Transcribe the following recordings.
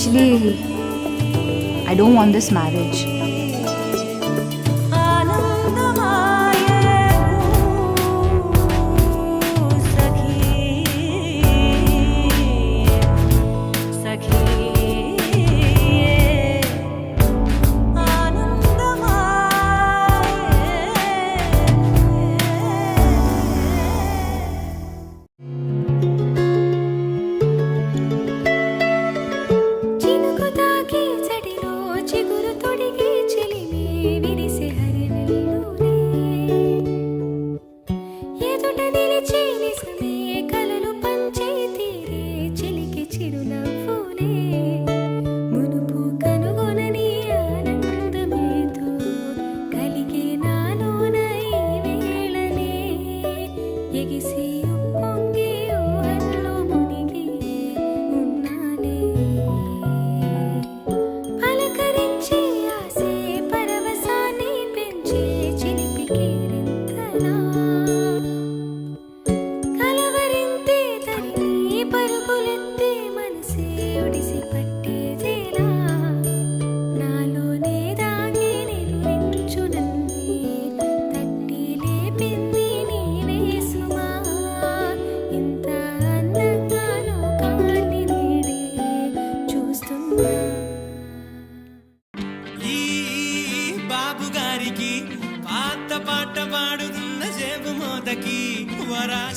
Actually, I don't want this marriage.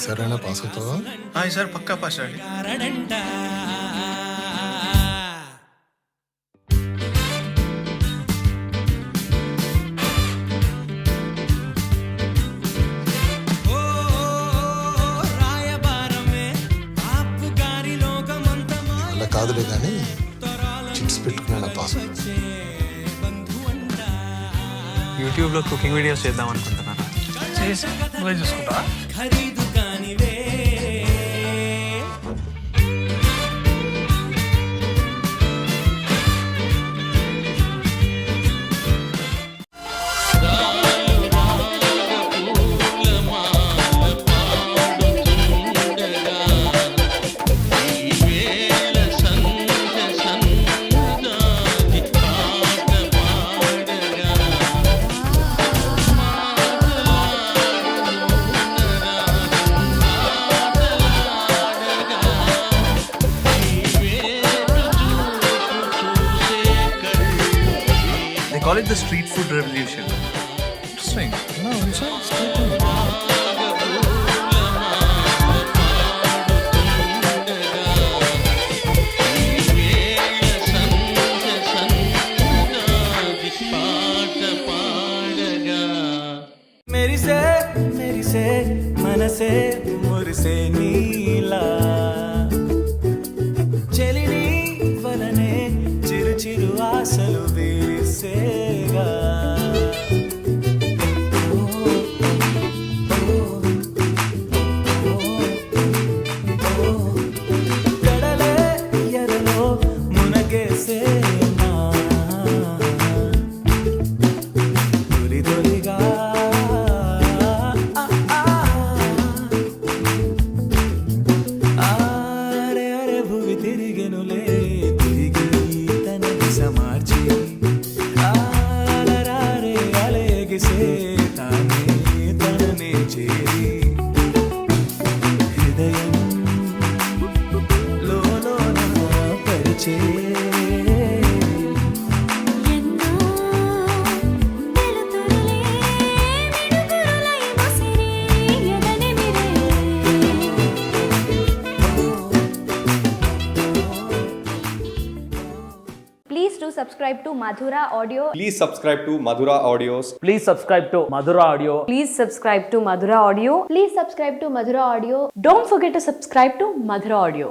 సరేనా pass అవుతావా? Sir పక్కా pass అండి. అలా కాదులే కానీ చిట్స్ పెట్టుకున్నా పాస్. యూట్యూబ్లో కుకింగ్ వీడియోస్ చేద్దాం అనుకుంటున్నాను. నువ్వే చూసుకుంటా. They call it the street food revolution. Interesting. No, it's not street food. मेरी से मन से मुरसे नीला చెలిని వలనే చిరు చిరు ఆశలు వీసేగా కడలే ఎరలో మునగేసేనా తొలి తొలిగా తిరిగెనులే తిరిగి తన దిశ మార్చి అలరారే అలయగిసే తానే తననే చేరి హృదయం లోలోన పరిచే Please do subscribe to Madhura Audio. Please subscribe to Madhura Audios. Please subscribe to Madhura Audio. Please subscribe to Madhura Audio. Please subscribe to Madhura Audio. Don't forget to subscribe to Madhura Audio.